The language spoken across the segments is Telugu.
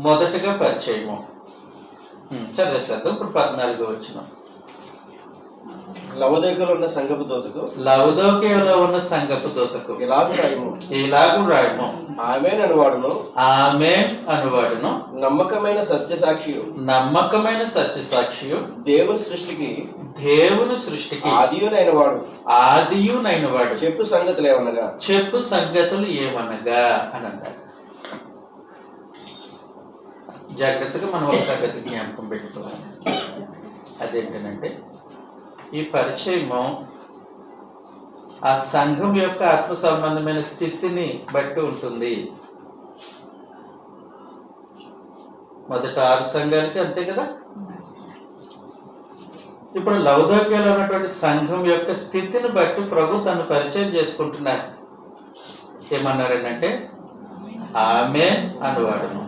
మొదటగా పరిచయము. చదివేశారు. ఇప్పుడు 14వ వచనం. లవదోకియలో ఉన్న సంఘపు దూతకు ఇలాగు రాయము. ఆమేన్ అనువాడును నమ్మకమైన సత్యసాక్షియు దేవుని సృష్టికి ఆదియునైన వాడు చెప్పు సంగతులు ఏమనగా అని అంటారు. జాగ్రత్తగా మనం ఒక సంగతి జ్ఞాపకం పెట్టుకోవాలి. అదేంటంటే ఈ పరిచయము ఆ సంఘం యొక్క ఆత్మ సంబంధమైన స్థితిని బట్టి ఉంటుంది. మొదట 6 సంఘాలకి అంతే కదా. ఇప్పుడు లవదోకియలో ఉన్నటువంటి సంఘం యొక్క స్థితిని బట్టి ప్రభు తను పరిచయం చేసుకుంటున్నారు. ఏమన్నారంటే ఆమేన్ అనువాడును.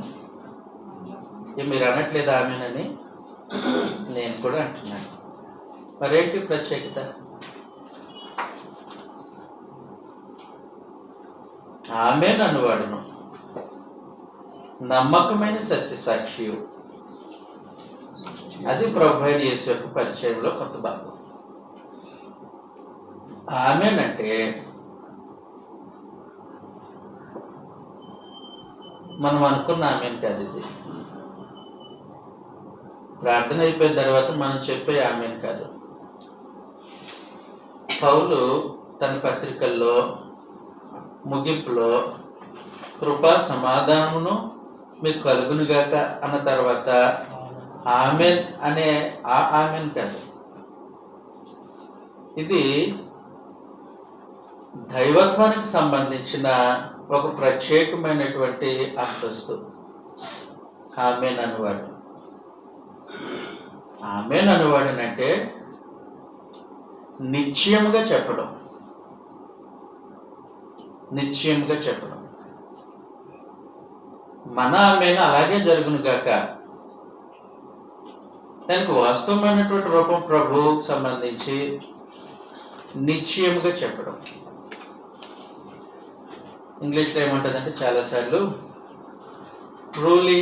మీరు అనట్లేదు ఆమేనని, నేను కూడా అంటున్నాను. మరేంటి ప్రత్యేకత? ఆమేన్ అనువాడును నమ్మకమైన సత్యసాక్షియు. అది ప్రభువైన యేసు యొక్క పరిచయంలో కొంత భాగం. ఆమేన్ అంటే మనం అనుకున్న ఆమేన్ కాదు. ఇది ప్రార్థన అయిపోయిన తర్వాత మనం చెప్పే ఆమేన్ కాదు. పౌలు తన పత్రికల్లో ముగింపులో కృపా సమాధానమును మీకు కలుగునుగాక అన్న తర్వాత ఆమేన్ అనే ఆమేన్ కాదు. ఇది దైవత్వానికి సంబంధించిన ఒక ప్రత్యేకమైనటువంటి అంతస్తు. ఆమేన్ అనువాడనంటే నిశ్చయముగా చెప్పడం. మన ఆమేన్ అలాగే జరుగును గాక. దానికి వాస్తవమైనటువంటి రూపం ప్రభువుకు సంబంధించి నిశ్చయముగా చెప్పడం. ఇంగ్లీష్లో ఏమంటుందంటే చాలాసార్లు ట్రూలీ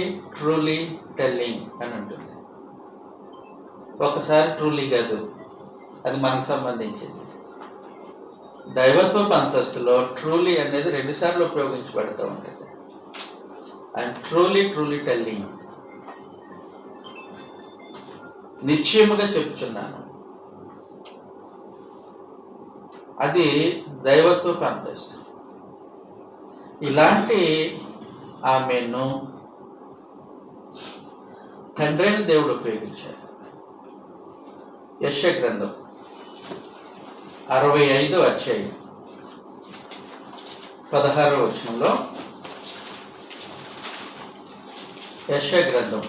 టెల్లింగ్ అని ఉంటుంది. ఒకసారి ట్రూలీ కాదు, అది మనకు సంబంధించింది. దైవత్వపు అంతస్తులో ట్రూలీ అనేది 2 సార్లు ఉపయోగించబడుతూ ఉంటుంది. అండ్ ట్రూలీ టెల్లింగ్, నిశ్చయముగా చెప్తున్నాను. అది దైవత్వపు అంతస్తు. ఇలాంటి ఆమెను తండ్రి అయిన దేవుడు ఉపయోగించాడు. యెషయా గ్రంథం 65వ అధ్యాయం 16వ వచనంలో, యెషయా గ్రంథం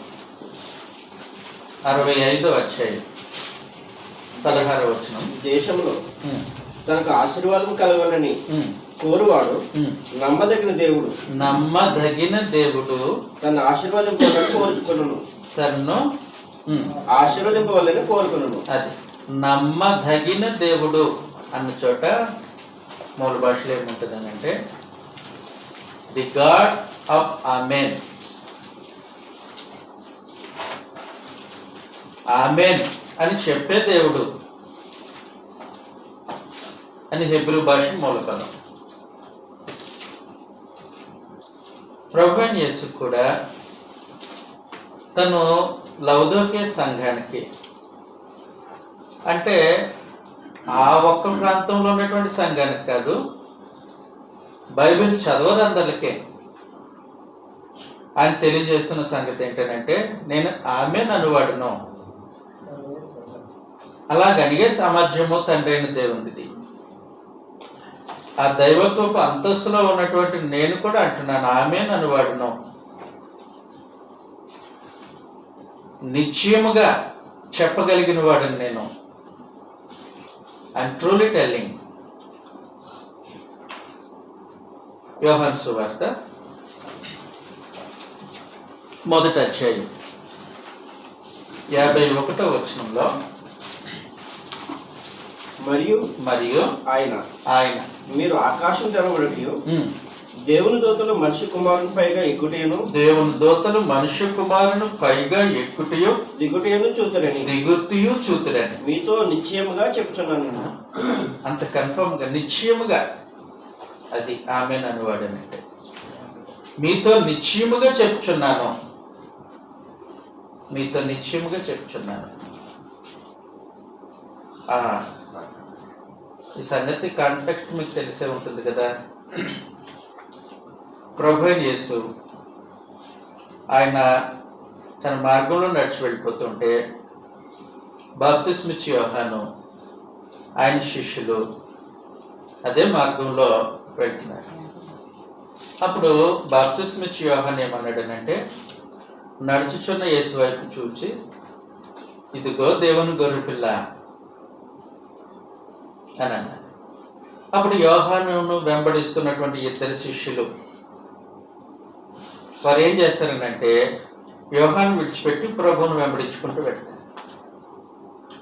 65వ అధ్యాయం 16వ వచనం. దేశంలో తనకు ఆశీర్వాదం కలగాలని కోరువాడు నమ్మదగిన దేవుడు తను ఆశీర్వదింపవాలని కోరుకున్నాను. అది నమ్మదగిన దేవుడు అన్న చోట మూల భాషలో ఏముంటుంది అంటే the God of amen. Amen అని చెప్పే దేవుడు అని హెబ్రూ భాష మూల పదం. ప్రభువైన యేసు కూడా తను లవదోకియ సంఘానికి, అంటే ఆ ఒక్క ప్రాంతంలో ఉన్నటువంటి సంఘానికి కాదు, బైబిల్ చదవరందరికీ ఆయన తెలియజేస్తున్న సంగతి ఏంటంటే నేను ఆమేన్ అనువాడును. అలాగనిగే సామర్థ్యము తండ్రి అయిన దేవునిది. ఆ దైవత్వపు అంతస్తులో ఉన్నటువంటి నేను కూడా అంటున్నాను ఆమేన్ అనువాడును. నిశ్చయముగా చెప్పగలిగిన వాడిని నేను. I'm truly telling. యోహాను సువార్త 1వ అధ్యాయం 51వ వచనంలో, మరియు ఆయన మీరు ఆకాశం తెరవబడియు దేవుని దూతలు మనిషి కుమారుని పైగా ఎక్కుటేను దేవుని దూతలు మనుష్య కుమారుని పైగా ఎక్కుటియు దిగుటేను చూతురని దిగుతియు చూతురని మీతో నిశ్చయముగా చెప్తున్నాను. అంత కన్ఫర్మ్ గా నిశ్చయముగా అది ఆమెన్ అనువాడనంటే మీతో నిశ్చయముగా చెప్తున్నాను, మీతో నిశ్చయముగా చెప్తున్నాను. ఈ సంగతి కాంటెక్స్ట్ మీకు తెలిసే ఉంటుంది కదా. ప్రభు అయిన యేసు ఆయన తన మార్గంలో నడిచి వెళ్ళిపోతుంటే బాప్తిస్మిచ్చి యోహాను ఆయన శిష్యులు అదే మార్గంలో వెళ్తున్నారు. అప్పుడు బాప్తిస్మిచ్చి యోహాను ఏమన్నాడనంటే, నడుచుచున్న యేసు వైపు చూచి, ఇదిగో దేవుని గొర్రెపిల్ల అని అన్నారు. అప్పుడు యోహానును వెంబడిస్తున్నటువంటి ఇద్దరు శిష్యులు వారు ఏం చేస్తారనంటే, యోహాను విడిచిపెట్టి ప్రభువును వెంబడించుకుంటూ వెళ్తారు.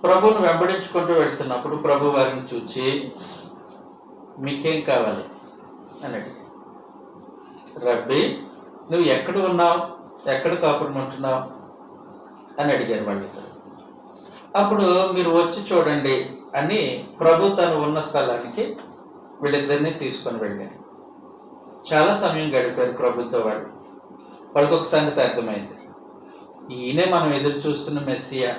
ప్రభువును వెంబడించుకుంటూ వెళ్తున్నప్పుడు ప్రభు వారిని చూచి, మీకేం కావాలి అని అడిగారు. రబ్బీ, నువ్వు ఎక్కడ ఉన్నావు, ఎక్కడ కాపురం ఉంటున్నావు అని అడిగారు వాళ్ళిద్దరు. అప్పుడు మీరు వచ్చి చూడండి అని ప్రభు తను ఉన్న స్థలానికి వీళ్ళిద్దరిని తీసుకొని వెళ్ళారు. చాలా సమయం గడిపారు ప్రభుతో వాళ్ళు. వాళ్ళకి ఒక సంగతి అర్థమైంది, ఈయనే మనం ఎదురు చూస్తున్న మెస్సియా,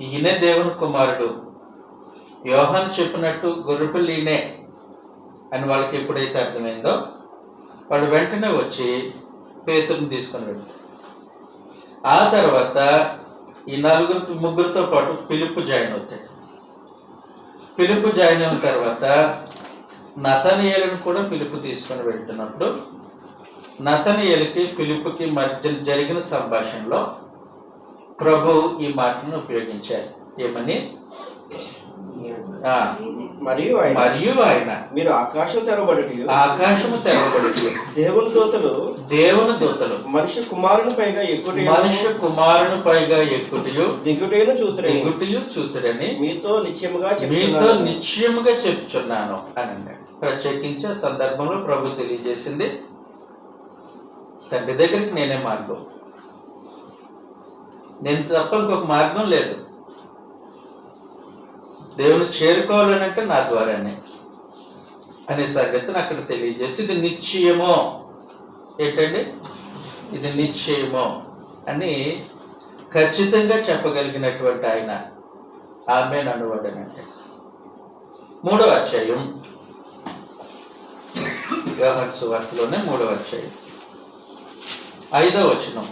ఈయనే దేవుని కుమారుడు, యోహాను చెప్పినట్టు గొర్రెపిల్ల ఈయనే అని వాళ్ళకి ఎప్పుడైతే అర్థమైందో వాళ్ళు వెంటనే వచ్చి పేతురుని తీసుకొని వెళ్తారు. ఆ తర్వాత ఈ ముగ్గురితో పాటు ఫిలిప్పు జాయిన్ అవుతాడు. ఫిలిప్పు జాయిన్ అయిన తర్వాత నతనయేలును కూడా ఫిలిప్పు తీసుకొని వెళ్తున్నప్పుడు నతనయేలుకి ఫిలిప్పుకి మధ్య జరిగిన సంభాషణలో ప్రభు ఈ మాటను ఉపయోగించారు. ఏమని? మరియు ఆయన మీరు ఆకాశము తెరవబడుట దేవుని దూతలు మనిషి కుమారుని పైగా ఎక్కుటయు దిగుటేను చూతురని మీతో నిశ్చయముగా చెప్తున్నాను అని అన్నాడు. ప్రత్యేకించే సందర్భంలో ప్రభు తెలియజేసింది, తండ్రి దగ్గరికి నేనే మార్గం, నేను తప్ప ఇంకొక మార్గం లేదు, దేవుని చేరుకోవాలనంటే నా ద్వారానే అనే సంగతిని అక్కడ తెలియజేసి, ఇది నిశ్చయమో, ఏంటండి ఇది నిశ్చయమో అని ఖచ్చితంగా చెప్పగలిగినటువంటి ఆయన ఆమేన్ అనువాడనంటే. 3వ అధ్యాయం యోహాను సువార్తలోనే 3వ అధ్యాయం 5వ వచనం.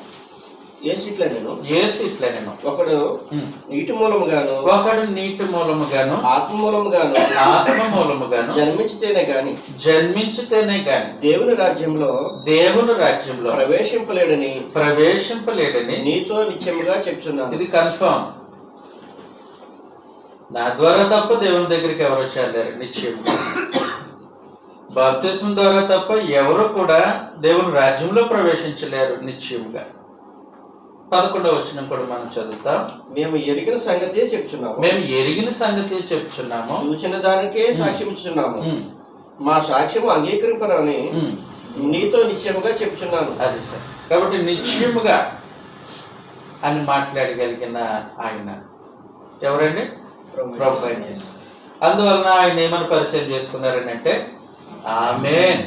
యేసు ఇట్లా నేను ఒకడు నీటి మూలముగాను ఆత్మ మూలముగాను జన్మించితేనే గాని దేవుని రాజ్యంలో ప్రవేశింపలేడని నీతో నిశ్చయముగా చెప్తున్నాను. ఇది కన్ఫర్మ్. నా ద్వారా తప్ప దేవుని దగ్గరికి ఎవరు వచ్చారు నిశ్చయంగా. బాప్తిస్మం ద్వారా తప్ప ఎవరు కూడా దేవుని రాజ్యంలో ప్రవేశించలేరు నిశ్చయంగా. 11వ వచనం కూడా మనం చదువుతాం. మేము ఎరిగిన సంగతే చెప్తున్నాము, చూచిన దానికే సాక్ష్యమిచ్చుచున్నాము, మా సాక్ష్యము అంగీకరింపరని నీతో నిశ్చయముగా చెప్తున్నాను. అది సార్. కాబట్టి నిశ్చయముగా అని మాట్లాడగలిగిన ఆయన ఎవరండి? ప్రభు అయిన యేసు. అందువలన ఆయన ఏమని పరిచయం చేసుకున్నారని అంటే, ఆమేన్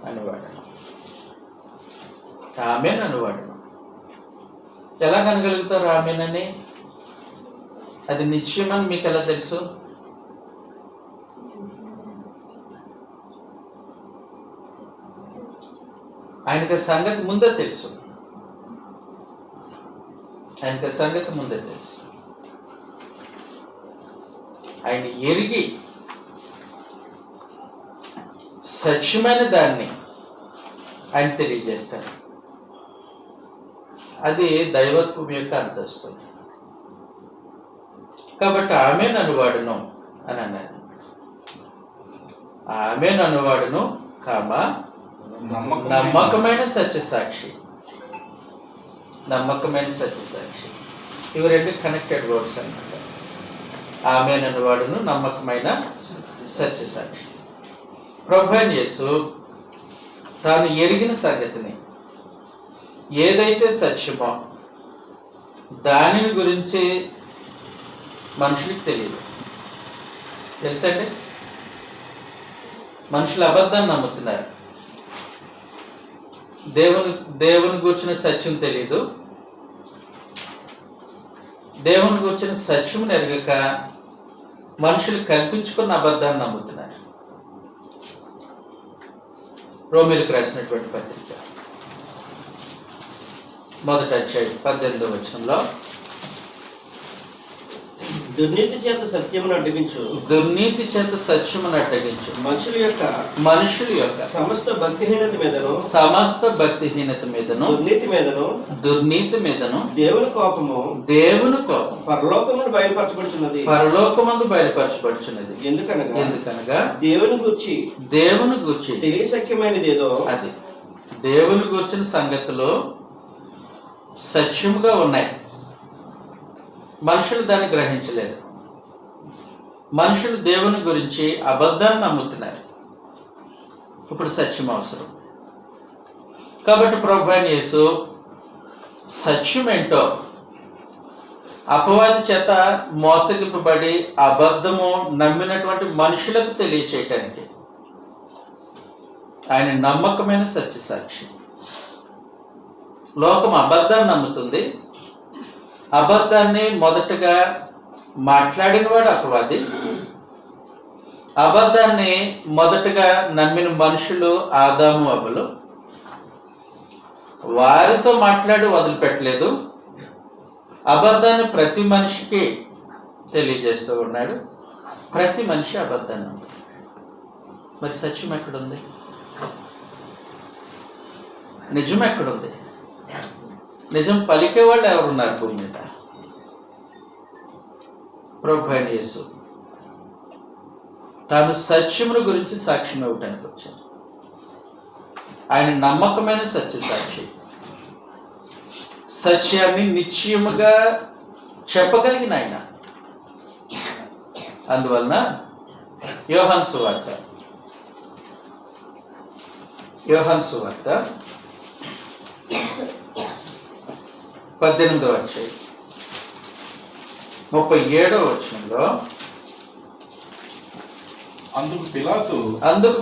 అనువాడు. ఆమేన్ అనువాడు. ఎలా కనగలుగుతారు ఆమేన్ అని? అది నిశ్చయమని మీకు ఎలా తెలుసు? ఆయనకి సంగతి ముందే తెలుసు. ఆయన ఎరిగి సత్యమైన దాన్ని ఆయన తెలియజేస్తారు. అది దైవత్వం యొక్క అంతస్తు. కాబట్టి ఆమేన్ అనువాడును అని అన్నారు. ఆమేన్ అనువాడును నమ్మకమైన సత్యసాక్షి. ఇవి రెండు కనెక్టెడ్ వర్డ్స్ అన్నమాట. ఆమేన్ అనువాడును నమ్మకమైన సత్యసాక్షి. ప్రభు అయిన యేసు తాను ఎరిగిన సంగతిని, ఏదైతే సత్యమో దానిని గురించి మనుషులకు తెలియదు. తెలుసండి, మనుషులు అబద్ధాన్ని నమ్ముతున్నారు. దేవుని గూర్చిన సత్యం తెలియదు. దేవుని గూర్చిన సత్యం ఎరగక మనుషులు కల్పించుకున్న అబద్ధాన్ని నమ్ముతున్నారు. రోమీలకు రాసినటువంటి పత్రిక 1వ అధ్యాయం 18వ వచనంలో, దుర్నీతి చేత సత్యమును అడ్డగించు, దుర్నీతి చేత సత్యమును అడ్డగించు, మనుషుల యొక్క సమస్త భక్తిహీనత మీదను దుర్నీతి మీదను దేవుని కోపము పరలోకమును బయలుపరచబడుచున్నది. ఎందుకనగా దేవుని గూర్చి తెలియశక్యమైనది ఏదో, అది దేవుని గూర్చిన సంగతులు సత్యముగా ఉన్నాయి. మనుషులు దాన్ని గ్రహించలేదు. మనుషులు దేవుని గురించి అబద్ధాన్ని నమ్ముతున్నారు. ఇప్పుడు సత్యం అవసరం. కాబట్టి ప్రభువైన యేసు సత్యం ఏంటో అపవాది చేత మోసగింపబడి అబద్ధము నమ్మినటువంటి మనుషులకు తెలియచేయటానికి ఆయన నమ్మకమైన సత్యసాక్షి. లోకం అబద్ధాన్ని నమ్ముతుంది. అబద్ధాన్ని మొదటగా మాట్లాడినవాడు అపవాది. అబద్ధాన్ని మొదటగా నమ్మిన మనుషులు ఆదాము అవ్వలు. వారితో మాట్లాడి వదిలిపెట్టలేదు. అబద్ధాన్ని ప్రతి మనిషికి తెలియజేస్తూ ఉన్నాడు. ప్రతి మనిషి అబద్ధాన్ని నమ్ముతాడు. మరి సత్యం ఎక్కడుంది? నిజం ఎక్కడుంది? నిజం పలికేవాళ్ళు ఎవరున్నారు భూమి మీద? ప్రభువైన యేసు తాను సత్యమును గురించి సాక్ష్యం ఇవ్వటానికి వచ్చాడు. ఆయన నమ్మకమైన సత్యసాక్షి. సత్యాన్ని నిశ్చయముగా చెప్పగలిగిన ఆయన. అందువలన యోహాను సువార్త 18వ అధ్యాయం 37వ వచనంలో, అందుకు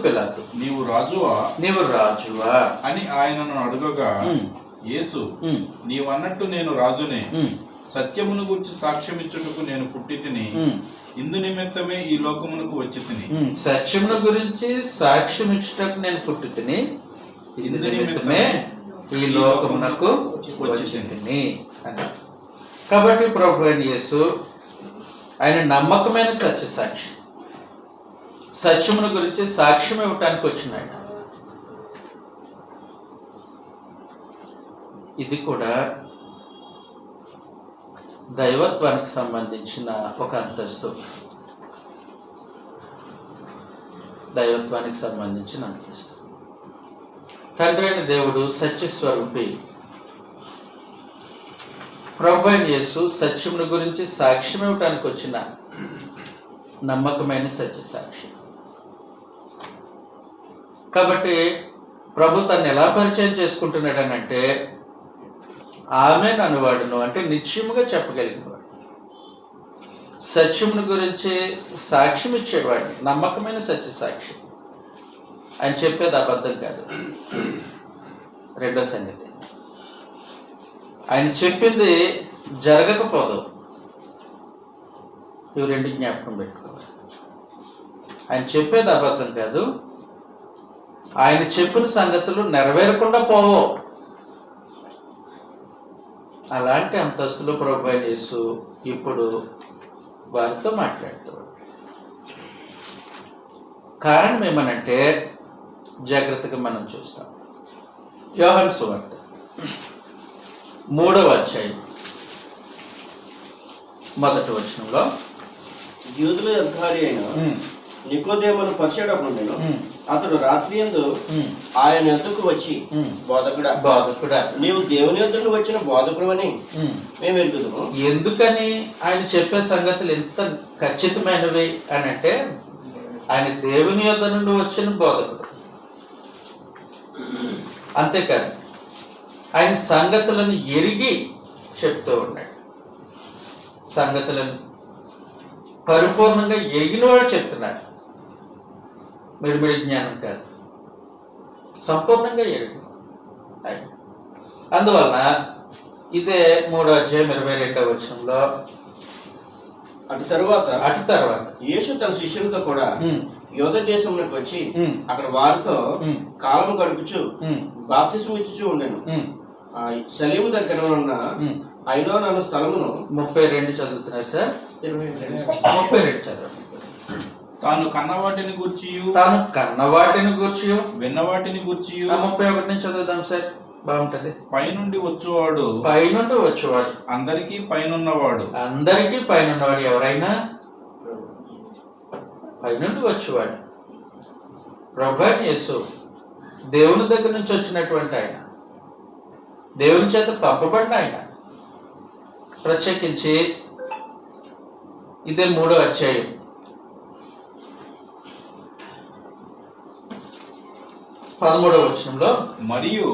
పిలాతు నీవు రాజువా అని ఆయనను అడుగగా, యేసు నీవన్నట్టు నేను రాజునే, సత్యమును గురించి సాక్ష్యమిచ్చుటకు నేను పుట్టి తిని, ఇందు నిమిత్తమే ఈ లోకమునకు వచ్చి తిని. సత్యమును గురించి సాక్ష్యం ఇచ్చుటకు నేను పుట్టి తిని, ఇందు నిమిత్తమే ఈ లోకమునకు వచ్చి తిని అన్నాడు. కాబట్టి ప్రభువైన యేసు ఆయన నమ్మకమైన సత్యసాక్షి. సత్యమును గురించి సాక్ష్యం ఇవ్వటానికి వచ్చిన ఆయన. ఇది కూడా దైవత్వానికి సంబంధించిన ఒక అంతస్తు. దైవత్వానికి సంబంధించిన అంతస్తు. తండ్రి అయిన దేవుడు సత్యస్వరూపి. ప్రభువైన యేసు సత్యమును గురించి సాక్ష్యం ఇవ్వటానికి వచ్చిన నమ్మకమైన సత్యసాక్షి. కాబట్టి ప్రభు తను ఎలా పరిచయం చేసుకుంటున్నాడనంటే, ఆమె అనువాడును అంటే నిశ్చయముగా చెప్పగలిగినవాడు, సత్యమును గురించి సాక్ష్యం ఇచ్చేవాడిని, నమ్మకమైన సత్యసాక్షి. ఆయన చెప్పేది అబద్ధం కాదు. రెండో సంగతి, ఆయన చెప్పింది జరగకపోదు. ఇవి రెండు జ్ఞాపకం పెట్టుకోవాలి. ఆయన చెప్పేది అబద్ధం కాదు. ఆయన చెప్పిన సంగతులు నెరవేరకుండా పోవు. అలాంటి అంతస్తులో ప్రభువైన యేసు ఇప్పుడు వారితో మాట్లాడుతాడు. కారణం ఏమనంటే, జాగ్రత్తగా మనం చూస్తాం. యోహాను సువార్త 3వ అధ్యాయం 1వ వచనంలో, యూదుల అధికారి అయిన నికోదేమును పరిచయటప్పుడు నేను అతడు రాత్రి యందు ఆయన యొద్దకు వచ్చి, బోధకుడా నీవు దేవుని యొద్ద నుండి వచ్చిన బోధకుడు అని మేము ఎరుగుదుము. ఎందుకని ఆయన చెప్పే సంగతులు ఎంత ఖచ్చితమైనవి అని అంటే, ఆయన దేవుని యొద్ద నుండి వచ్చిన బోధకుడు. అంతేకాదు ఆయన సంగతులను ఎరిగి చెప్తూ ఉన్నాడు. సంగతులను పరిపూర్ణంగా ఎరిగినవాడు చెప్తున్నాడు. మిడిమిడి జ్ఞానం కాదు, సంపూర్ణంగా ఎరిగిన. అందువలన ఇదే 3వ అధ్యాయం 22వ వచనంలో అటు తరువాత యేసు తన శిష్యులతో కూడా యోధ దేశంలోకి వచ్చి అక్కడ వారితో కాలం గడుపుచు బాప్తిస్మం ఇచ్చుచూ ఉండెను. సలీము దగ్గర ఉన్న ఐనోను అను స్థలమును 32 చదువుతున్నారు సార్. 32 చదవండి. తాను కన్నవాటిని గూర్చియు విన్నవాటిని గూర్చియు 31 నుంచి చదువుదాం సార్, బాగుంటది. పైనుండి వచ్చేవాడు అందరికీ పైనున్నవాడు ఎవరైనా పైనుండి వచ్చేవాడు ప్రభువైన యేసు, దేవుని దగ్గర నుంచి వచ్చినటువంటి ఆయన, దేవుని చేత పంపబడిన ఆయన. ప్రత్యేకించి ఇదే 3వ అధ్యాయం 13వ వచనంలో మరియు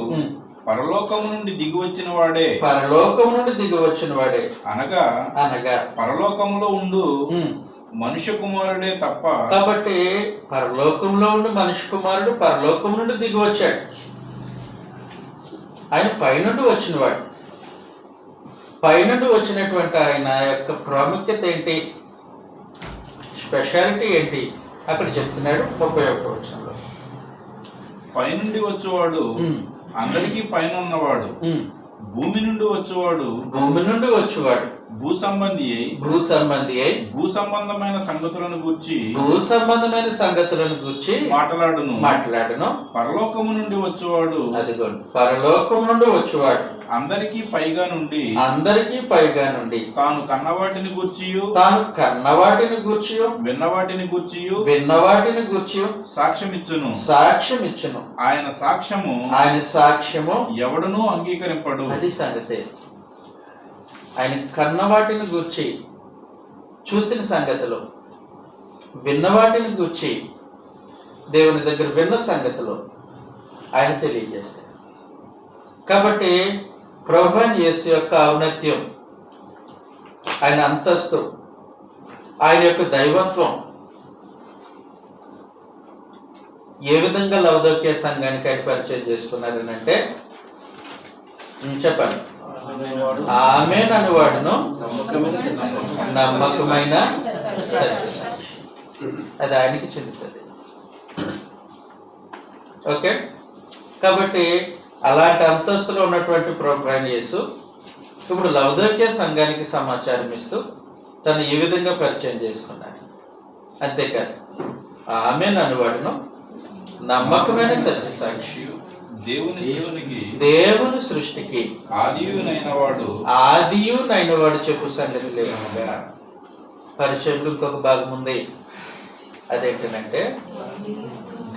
పరలోకము నుండి దిగి వచ్చిన వాడే అనగా పరలోకంలో ఉండు మనుష్య కుమారుడే తప్ప. కాబట్టి పరలోకంలో ఉండి మనుష్య కుమారుడు పరలోకం నుండి దిగి వచ్చాడు. ఆయన పైనుండి వచ్చినవాడు. పైనుండి వచ్చినటువంటి ఆయన యొక్క ప్రాముఖ్యత ఏంటి, స్పెషాలిటీ ఏంటి అక్కడ చెప్తున్నాడు 31వ వచనంలో. పైనుండి వచ్చేవాడు అందరికీ పైన ఉన్నవాడు, భూమి నుండి వచ్చేవాడు భూ సంబంధి అయి భూ సంబంధమైన సంగతులను గూర్చి మాట్లాడును. పరలోకము నుండి వచ్చేవాడు అందరికీ పైగా నుండి తాను కన్నవాటిని గూర్చియు విన్నవాటిని గూర్చియు సాక్ష్యమిచ్చును. ఆయన సాక్ష్యము ఎవడునూ అంగీకరింపడు. అది సంగతే. ఆయన కన్నవాటిని గూర్చి చూసిన సంగతులు, విన్నవాటిని గూర్చి దేవుని దగ్గర విన్న సంగతులు ఆయన తెలియజేశారు. కాబట్టి ప్రభువైన యేసు యొక్క ఔన్నత్యం, ఆయన అంతస్తు, ఆయన యొక్క దైవత్వం ఏ విధంగా లవదోక్య సంఘానికి ఆయన పరిచయం చేసుకున్నారని అంటే, చెప్పండి, ఆమేన్ అనువాడును నమ్మకమైన అది ఆయనకి చెందుతుంది. ఓకే, కాబట్టి అలాంటి అంతస్తులో ఉన్నటువంటి ప్రభువైన యేసు ఇప్పుడు లవదోక్య సంఘానికి సమాచారం ఇస్తూ తను ఈ విధంగా పరిచయం చేసుకున్నాడు. అంతేకాదు, ఆమేన్ అనువాడును నమ్మకమైన సత్యసాక్షి, దేవుని సృష్టికి ఆదియునైన వాడు చెప్పు సంగతి లేకుండా. పరిచయంలో ఇంకొక భాగం ఉంది, అదేంటంటే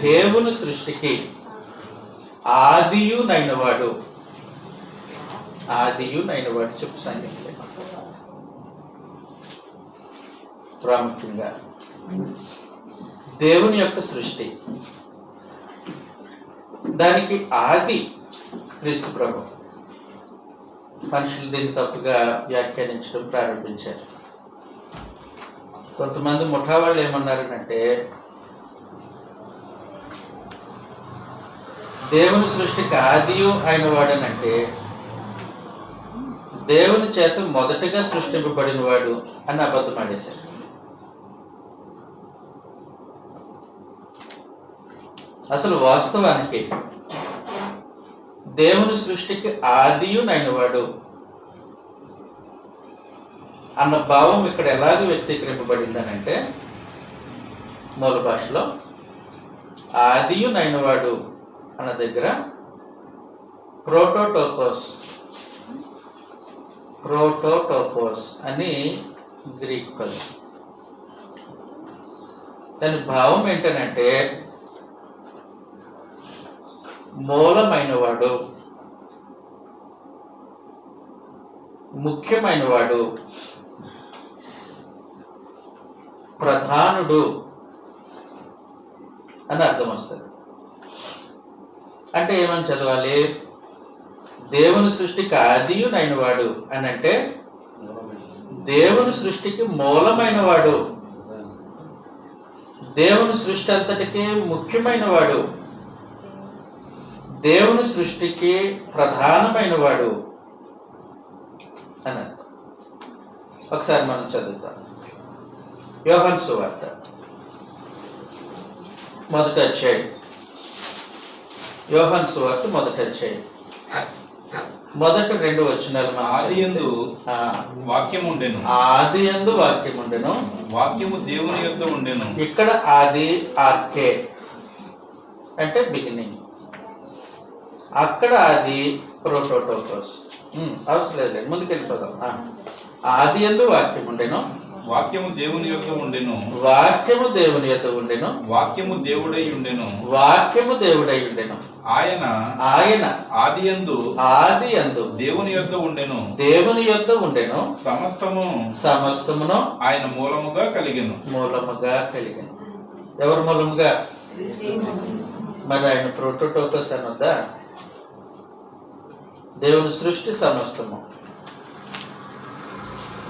దేవుని సృష్టికి ఆదియునైన వాడు చెప్పు సంగతి లేకుండా. ప్రాముఖ్యంగా దేవుని యొక్క సృష్టి, దానికి ఆది క్రీస్తు ప్రభు. మనుషులు దీన్ని తప్పుగా వ్యాఖ్యానించడం ప్రారంభించారు. కొంతమంది ముఠా వాళ్ళు ఏమన్నారనంటే, దేవుని సృష్టికి ఆదియు అయిన వాడనంటే దేవుని చేత మొదటగా సృష్టింపబడిన వాడు అని అబద్ధం ఆడేశారు. అసలు వాస్తవానికి దేవుని సృష్టికి ఆదియునైన వాడు అన్న భావం ఇక్కడ ఎలాగ వ్యక్తీకరింపబడిందనంటే, మూల భాషలో ఆదియునైన వాడు అన్న దగ్గర ప్రోటోటోకోస్ అని గ్రీక్ పదం. దాని భావం ఏంటనంటే మూలమైనవాడు, ముఖ్యమైనవాడు, ప్రధానుడు అని అర్థం వస్తుంది. అంటే ఏమని చదవాలి? దేవుని సృష్టికి ఆదియునైన వాడు అని అంటే దేవుని సృష్టికి మూలమైన వాడు, దేవుని సృష్టి అంతటికి ముఖ్యమైన వాడు, దేవుని సృష్టికి ప్రధానమైన వాడు అని అర్థం. ఒకసారి మనం చదువుతాం. యోహాను సువార్త 1వ అధ్యాయం. యోహాను సువార్త 1వ అధ్యాయం మొదటి 2 వచనాలు. ఆదియందు వాక్యం ఉండెను, ఆదియందు వాక్యం ఉండెను, వాక్యము దేవుని యొద్ద ఉండెను. ఇక్కడ ఆది ఆర్కే అంటే బిగినింగ్, అక్కడ ఆది ప్రోటోటోకోస్. అవసరం లేదు, ముందుకెళ్ళిపోదాం. ఆదియందు వాక్యం ఉండెను, వాక్యము దేవుని యొద్ద ఉండెను, వాక్యము దేవుని యొద్ద ఉండెను, వాక్యము దేవుడై ఉండెను, వాక్యము దేవుడై ఉండెను. ఆయన ఆదియందు దేవుని యొద్ద ఉండెను, దేవుని యొద్ద ఉండెను, సమస్తమును ఆయన మూలముగా కలిగెను. ఎవరు మూలముగా? మరి ఆయన ప్రోటోటోకస్ అనొద్దా? దేవుని సృష్టి సమస్తము.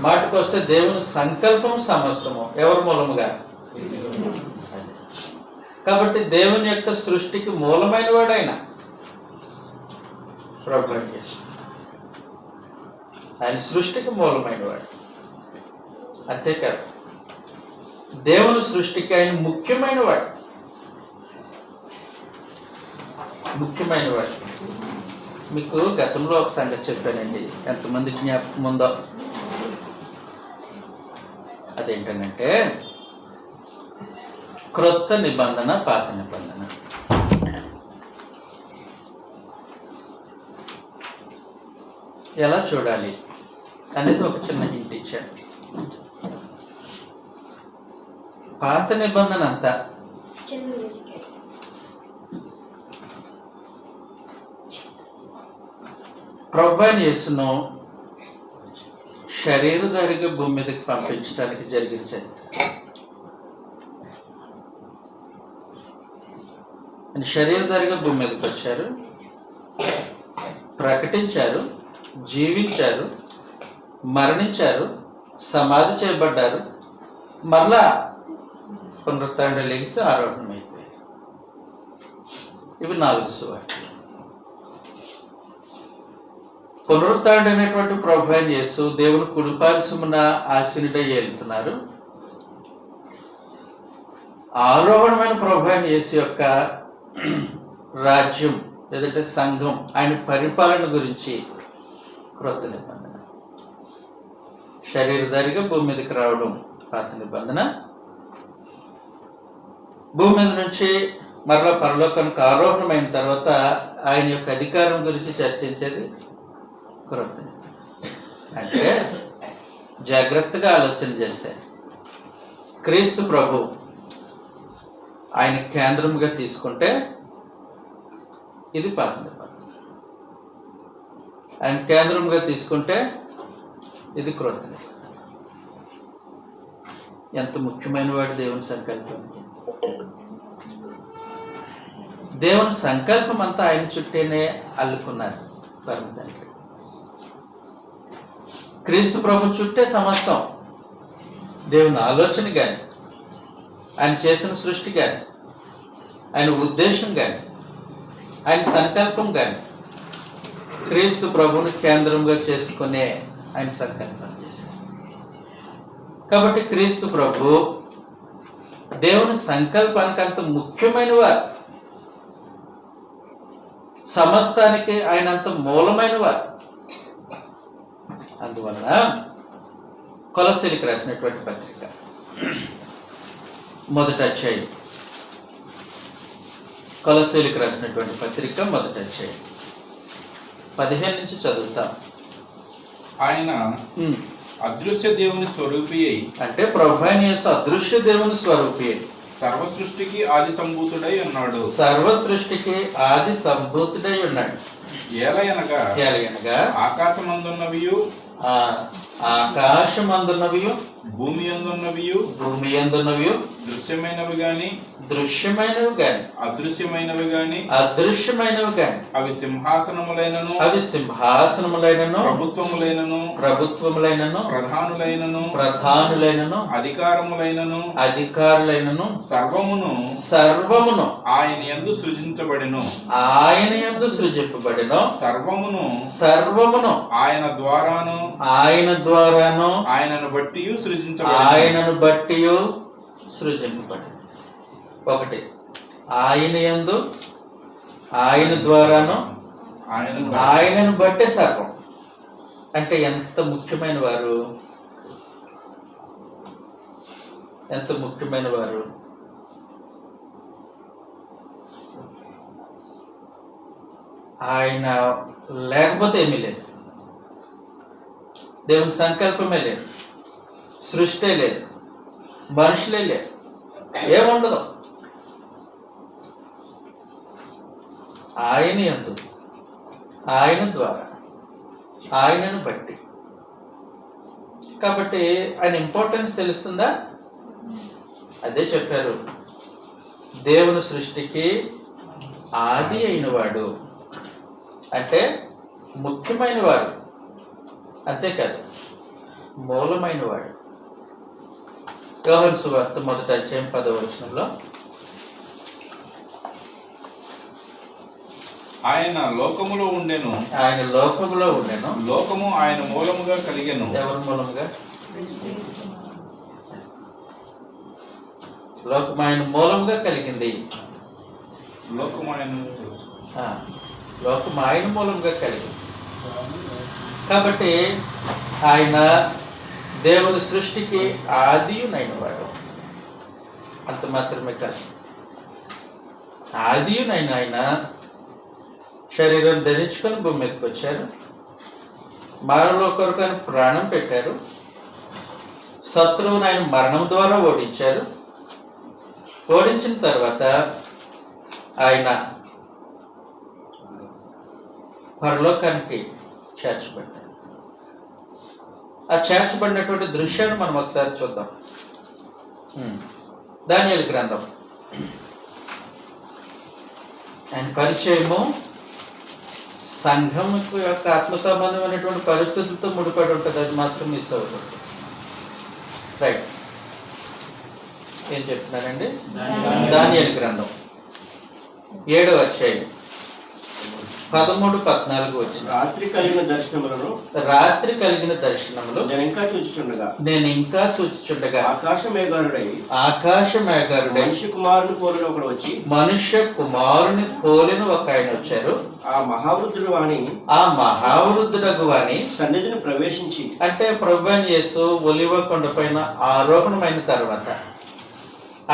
మాటకొస్తే దేవుని సంకల్పం సమస్తము ఎవరి మూలముగా? కాబట్టి దేవుని యొక్క సృష్టికి మూలమైన వాడు ఆయన ప్రభు. ఆయన సృష్టికి మూలమైన వాడు. అంతేకాదు, దేవుని సృష్టికి ఆయన ముఖ్యమైన వాడు. మీకు గతంలో ఒక సంగతి చెప్పానండి, ఎంతమంది జ్ఞాపకం ఉందో. అదేంటంటే క్రొత్త నిబంధన, పాత నిబంధన. ఎలా చూడాలి అనేది ఒక చిన్న హింట్ ఇచ్చాను. పాత నిబంధన అంతా ప్రభువైన యేసును శరీరధారిగా భూమి మీదకి పంపించడానికి జరిగిన చరిత్ర. శరీరధారిగా భూమి మీదకి వచ్చారు, ప్రకటించారు, జీవించారు, మరణించారు, సమాధి చేయబడ్డారు, మరలా పునరుత్థానం లేచి ఆరోహణమైపోయారు. ఇవి 4 సువార్తలు. పునరుత్థానం అనేటువంటి ప్రభువైన యేసు దేవుని కుడిపార్శ్వమున ఆసీనుడై ఏలుతున్నారు. ఆరోహణమైన ప్రభువైన యేసు యొక్క రాజ్యం లేదంటే సంఘం, ఆయన పరిపాలన గురించి క్రొత్త నిబంధన. శరీరధారిగా భూమి మీదకి రావడం పాత నిబంధన. భూమి మీద నుంచి మరలా పరలోకానికి ఆరోహణమైన తర్వాత ఆయన యొక్క అధికారం గురించి చర్చించేది క్రొత్త నిబంధన. అంటే జాగ్రత్తగా ఆలోచన చేస్తే క్రీస్తు ప్రభు ఆయన కేంద్రంగా తీసుకుంటే ఇది పాత నిబంధన, ఆయన కేంద్రంగా తీసుకుంటే ఇది క్రొత్త నిబంధన. ఎంత ముఖ్యమైన వాడు దేవుని సంకల్పం. దేవుని సంకల్పం అంతా ఆయన చుట్టేనే అల్లుకున్నారు పరమ తండ్రి. క్రీస్తు ప్రభు చుట్టే సమస్తం. దేవుని ఆలోచన కానీ, ఆయన చేసిన సృష్టి కానీ, ఆయన ఉద్దేశం కానీ, ఆయన సంకల్పం కానీ క్రీస్తు ప్రభుని కేంద్రంగా చేసుకునే ఆయన సంకల్పం చేశారు. కాబట్టి క్రీస్తు ప్రభు దేవుని సంకల్పానికి అంత ముఖ్యమైన వారు, సమస్తానికి ఆయన అంత మూలమైన వారు. అందువలన కొలస్సీలకు రాసినటువంటి పత్రిక 1వ అధ్యాయం, కొలస్సీలకు రాసినటువంటి పత్రిక 1వ అధ్యాయం 15 నుంచి చదువుతాం. ఆయన అదృశ్య దేవుని స్వరూపి అయి, అంటే ప్రభువైన యేసు అదృశ్య దేవుని స్వరూపి అయి సర్వ సృష్టికి ఆది సంభూతుడై ఉన్నాడు. సర్వ సృష్టికి ఆది సంభూతుడై ఉన్నాడు. ఏలయనగా ఆకాశమందున్నవియు ఆకాశమందున్నవియు భూమి అందున్నవియు దృశ్యమైనవి గాని అదృశ్యమైనవి గాని అవి సింహాసనములైనను ప్రభుత్వములైనను ప్రధానులైనను అధికారులైనను సర్వమును ఆయన యందు సృజింపబడెను సర్వమును ఆయన ద్వారాను ఆయనను బట్టి సృజింపబడెను. ఒకటి, ఆయన యందు, ఆయన ద్వారాను, ఆయనను బట్టే సర్వం. అంటే ఎంత ముఖ్యమైన వారు, ఆయన లేకపోతే ఏమీ లేదు. దేవుని సంకల్పమే లేదు, సృష్టి లేదు, మనుషులే లేదు, ఏముండదు. ఆయన యందు, ఆయన ద్వారా, ఆయనను బట్టి. కాబట్టి ఆయన ఇంపార్టెన్స్ తెలుస్తుందా? అదే చెప్పారు, దేవుని సృష్టికి ఆది అయిన వాడు అంటే ముఖ్యమైన వాడు, అంతేకాదు మూలమైన వాడు. యోహాను సువార్త 1:10 ఆయన లోకములో ఉండెను, లోకము ఆయన మూలముగా కలిగెను. ఎవరి మూలముగా? లోకం ఆయన మూలముగా కలిగింది. లోకం ఆయన మూలంగా కలిగింది. కాబట్టి ఆయన దేవుని సృష్టికి ఆదియునైన వాడు. అంత మాత్రమే కాదు, ఆదియునైన ఆయన శరీరం ధరించుకొని భూమి మీదకి వచ్చారు. మానవుల కొరకు ఆయన ప్రాణం పెట్టారు. శత్రువుని ఆయన మరణం ద్వారా ఓడించారు. ఓడించిన తర్వాత ఆయన పరలోకానికి చేర్చబడ్డారు. ఆ చేర్చబడినటువంటి దృశ్యాన్ని మనం ఒకసారి చూద్దాం. దానియేలు గ్రంథం. ఆయన పరిచయము సంఘం యొక్క ఆత్మ సంబంధమైనటువంటి పరిస్థితులతో ముడిపడి ఉంటుంది. అది మాత్రం మిస్ అవుతుంది. రైట్, ఏం చెప్తున్నానండి? దానియేలు గ్రంథం 7వ అధ్యాయం 13-14 వచ్చిన రాత్రి కలిగిన దర్శనములు నేను ఇంకా చూచుచుండగా ఆకాశ మేఘారుడై మనుష్య కుమారుని పోలిన ఒక ఆయన వచ్చారు. ఆ మహావృద్ధుడగు వాని సన్నిధిని ప్రవేశించి, అంటే ప్రభువైన యేసు ఒలివ కొండపైన ఆరోహణమైన తర్వాత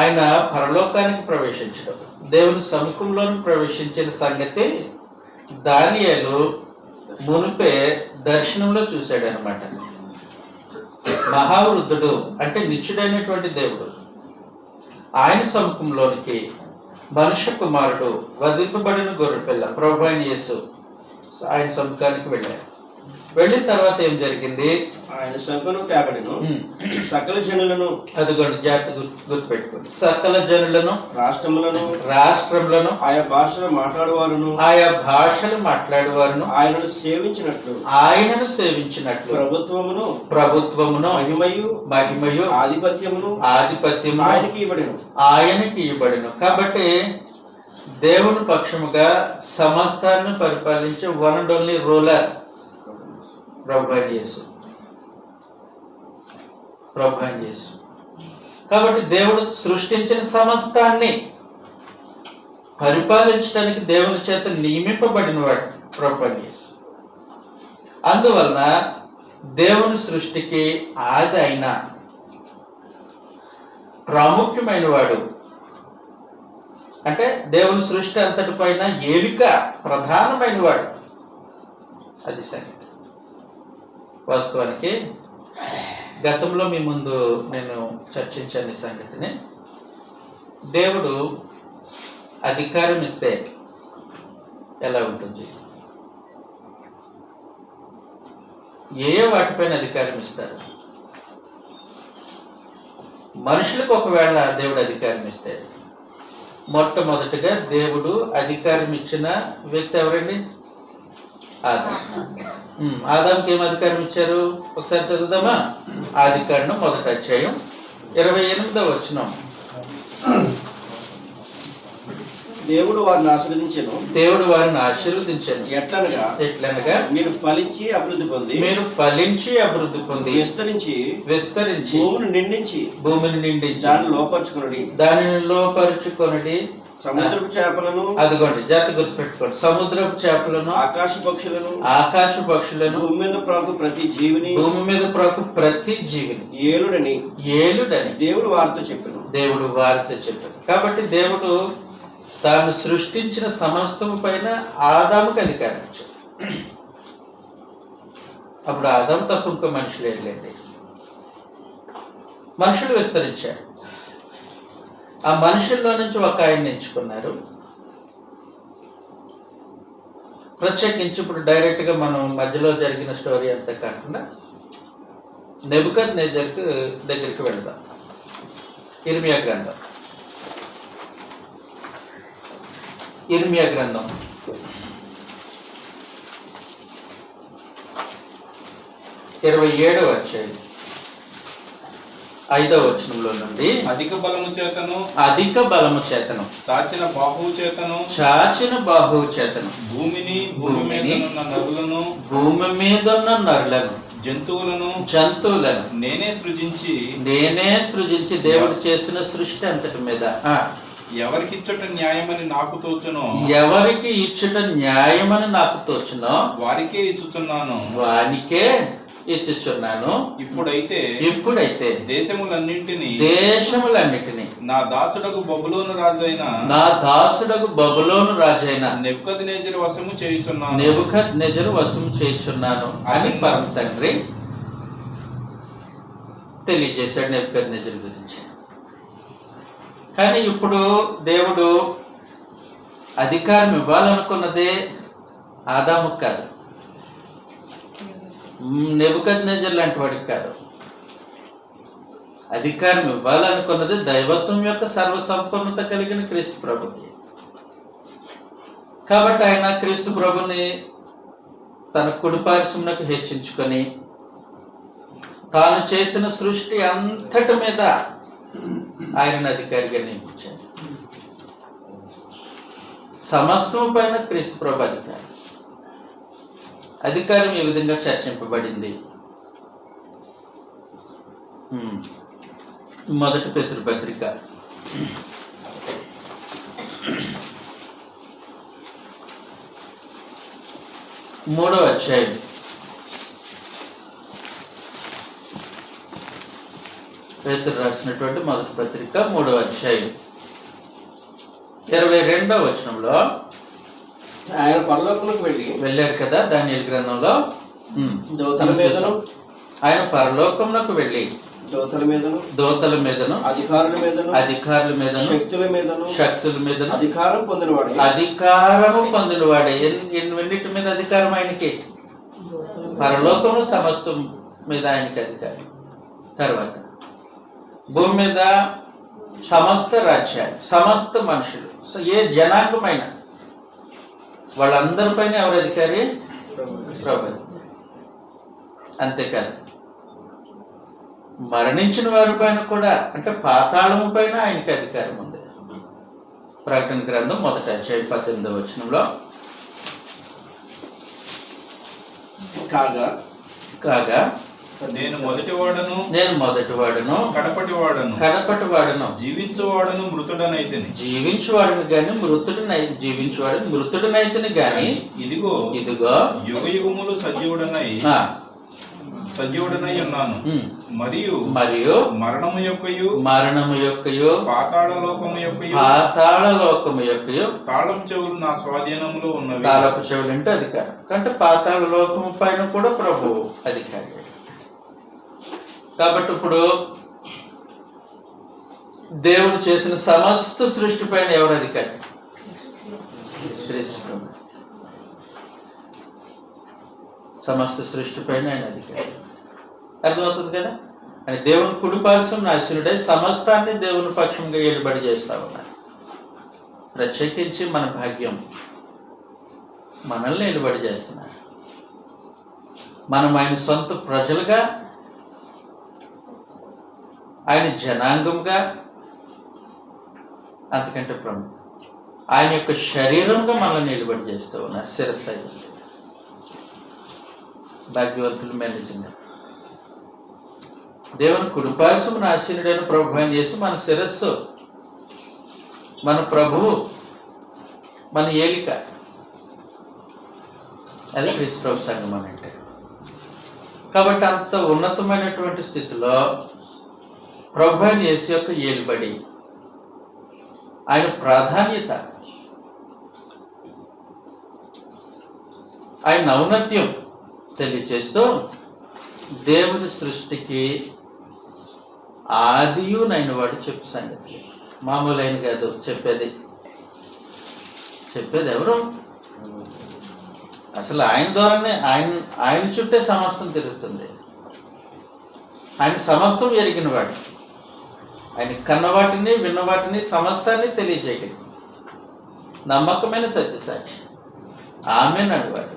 ఆయన పరలోకానికి ప్రవేశించడం, దేవుని సముఖంలోని ప్రవేశించిన సంగతి దానియేలు మునుపే దర్శనంలో చూశాడు అనమాట. మహావృద్ధుడు అంటే నిత్యుడైనటువంటి దేవుడు ఆయన సముఖంలోనికి మనుష్య కుమారుడు వధింపబడిన గొర్రెపిల్ల ప్రభువైన యేసు ఆయన సముఖానికి వెళ్ళారు. వెళ్ళిన తర్వాత ఏం జరిగింది? ఆయన శంఖను తేబడెను, సకల జనులను, అదిగోండి జాగ్రత్త గుర్తుపెట్టుకోండి, సకల జనులను, రాష్ట్రములను, ఆయా భాషలు మాట్లాడేవారును ఆయనను సేవించినట్లు ప్రభుత్వమును మహిమయు ఆధిపత్యమును ఆయనకి ఇవ్వబడెను. కాబట్టి దేవుని పక్షముగా సమస్తాన్ని పరిపాలించే వన్ అండ్ ఓన్లీ రూలర్ ప్రభువైన యేసు. కాబట్టి దేవుడు సృష్టించిన సమస్తాన్ని పరిపాలించడానికి దేవుని చేత నియమింపబడిన వాడు ప్రభువైన యేసు. అందువలన దేవుని సృష్టికి ఆది అయిన ప్రాముఖ్యమైన వాడు, అంటే దేవుని సృష్టి అంతటి పైన ఏలిక ప్రధానమైన వాడు. అది సంగతి. వాస్తవానికి గతంలో మీ ముందు నేను చర్చించాను ఈ సంగతిని. దేవుడు అధికారం ఇస్తే ఎలా ఉంటుంది? ఏ వాటిపైన అధికారం ఇస్తారు? మనుషులకు ఒకవేళ దేవుడు అధికారం ఇస్తే, మొట్టమొదటిగా దేవుడు అధికారం ఇచ్చిన వ్యక్తి ఎవరండి? ఆదాం. ఆదాంకి ఏం అధికారం ఇచ్చారు? ఒకసారి చదువుదామా? ఆదికాండం 1వ అధ్యాయం 28వ వచనం. దేవుడు వారిని ఆశీర్వదించెను. దేవుడు వారిని ఆశీర్వదించెను. ఎట్లనగా మీరు ఫలించి అభివృద్ధి పొంది విస్తరించి భూమిని నిండించి దానిని లోపరుచుకొనుడి. సముద్రపు చేపలను, అదిగోండి జాగ్రత్త గుర్తుపెట్టుకోండి, సముద్రపు చేపలను, ఆకాశ పక్షులను, భూమి మీద ప్రాకు ప్రతి జీవిని ఏలుడని దేవుడు వారితో చెప్పాడు. కాబట్టి దేవుడు తాను సృష్టించిన సమస్తము పైన ఆదాముకి అధికారం ఇచ్చాడు. అప్పుడు ఆదాం తప్ప ఇంకో మనుషులు ఏంటండి? మనుషులు విస్తరించారు. ఆ మనుషుల్లో నుంచి ఒక ఆయన్ని ఎంచుకున్నారు. ప్రత్యేకించి ఇప్పుడు డైరెక్ట్గా మనం మధ్యలో జరిగిన స్టోరీ అంతా కాకుండా నెబుకద్నెజర్ దగ్గరికి వెళ్దాం. ఇర్మియా గ్రంథం 27వ అధ్యాయం 5వ వచనంలో నుండి, అధిక బలము చేతను చాచిన బాహువు చేతను భూమి మీద ఉన్న నరులను జంతువులను నేనే సృజించి దేవుడు చేసిన సృష్టి అంతటి మీద ఎవరికి ఇచ్చుట న్యాయమని నాకు తోచునో వారికే ఇచ్చుచున్నాను. ఇప్పుడైతే దేశములన్నిటిని నా దాసుడగు బబులోను రాజైన నెబుకద్నెజరు వశము చేయుచున్నాను అని పరమ తండ్రి తెలియజేశాడు నెబుకద్నెజరు గురించి. కానీ ఇప్పుడు దేవుడు అధికారం ఇవ్వాలనుకున్నదే ఆదాముకు కాదు, నెబుకద్నెజర్ లాంటి వాడికి కాదు. అధికారం ఇవ్వాలనుకున్నది దైవత్వం యొక్క సర్వసంపన్నత కలిగిన క్రీస్తు ప్రభుకి. కాబట్టి ఆయన క్రీస్తు ప్రభుని తన కుడిపార్శ్వమునకు హెచ్చించుకొని తాను చేసిన సృష్టి అంతటి మీద ఆయనను అధికారిగా నియమించాడు. సమస్తం పైన క్రీస్తు ప్రభు అధికారం ఈ విధంగా చర్చింపబడింది. మొదటి పేతురు పత్రిక 3వ అధ్యాయం 'పేతురు రాసినటువంటి మొదటి పత్రిక 3వ అధ్యాయం 22వ వచనంలో, ఆయన పరలోకమునకు వెళ్ళారు కదా దానియేలు గ్రంథంలో, ఆయన పరలోకమునకు వెళ్ళి దూతల మీదను అధికారుల మీదను శక్తుల మీదను అధికారం పొందినవాడే. ఎన్నిటి మీద అధికారం ఆయనకి? పరలోకము సమస్తం మీద ఆయనకి అధికారం. తర్వాత భూమి మీద సమస్త రాజ్యాలు, సమస్త మనుషులు, ఏ జనాంగమైన వాళ్ళందరిపైన ఎవరు అధికారి? ప్రభు. అంతేకాదు, మరణించిన వారి పైన కూడా, అంటే పాతాళము పైన ఆయనకి అధికారం ఉంది. ప్రకటన గ్రంథం 1వ అధ్యాయం 18వ వచనంలో, కాగా నేను మొదటివాడను కడపటివాడను జీవించువాడను మృతుడనైతిని గాని ఇదిగో యుగయుగములు సజీవుడనై ఉన్నాను. మరియు మరణము యొక్కయు పాతాళ లోకము యొక్కయు తాళపు చెవులు నా స్వాధీనంలో ఉన్నవి. తాళపు చెవులు అంటే అధికారం. అంటే పాతాళ లోకము పైన కూడా ప్రభు అధికారి. కాబట్టి ఇప్పుడు దేవుడు చేసిన సమస్త సృష్టి పైన ఎవరు అధికారి? సమస్త సృష్టి పైన ఆయన అధికారి. అర్థమవుతుంది కదా. అని దేవుని కుడిపార్శ్వం ఆశీనుడై సమస్తాన్ని దేవుని పక్షంగా ఏలుబడి చేస్తా ఉన్నారు. ప్రత్యేకించి మన భాగ్యం మనల్ని ఏలుబడి చేస్తున్నారు. మనం ఆయన సొంత ప్రజలుగా, ఆయన జనాంగంగా, అంతకంటే ప్రముఖ ఆయన యొక్క శరీరంగా మనల్ని నిలబడి చేస్తూ ఉన్నారు. శిరస్సు అయితే భాగ్యవంతులు మెలిచింది. దేవుని కుడిపార్శ్వమున ఆసీనుడైన ప్రభు అని చేసి మన శిరస్సు, మన ప్రభువు, మన ఏలిక. అది క్రీస్తు ప్రభు సంఘం అని అంటే. కాబట్టి అంత ఉన్నతమైనటువంటి స్థితిలో ప్రభు అని యేసు యొక్క ఏలుబడి, ఆయన ప్రాధాన్యత, ఆయన ఔన్నత్యం తెలియచేస్తూ దేవుని సృష్టికి ఆదియునైన వాడు చెప్పు సంగతి. మామూలైన కాదు చెప్పేది ఎవరు? అసలు ఆయన ద్వారానే, ఆయన చుట్టే సమస్తం తిరుగుతుంది. ఆయన సమస్తం ఎరిగిన వాడు, ఆయన కన్నవాటిని విన్నవాటిని సమస్తాన్ని తెలియజేయగలిగి నమ్మకమైన సత్యసాక్షి ఆమె నడివాడు.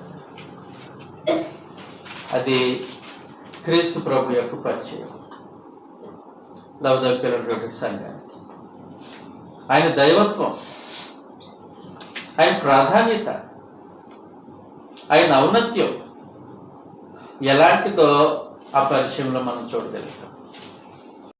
అది క్రీస్తు ప్రభు యొక్క పరిచయం లవదొక్కలటువంటి సంఘానికి. ఆయన దైవత్వం, ఆయన ప్రాధాన్యత, ఆయన ఔన్నత్యం ఎలాంటిదో ఆ పరిచయంలో మనం చూడగలుగుతాం.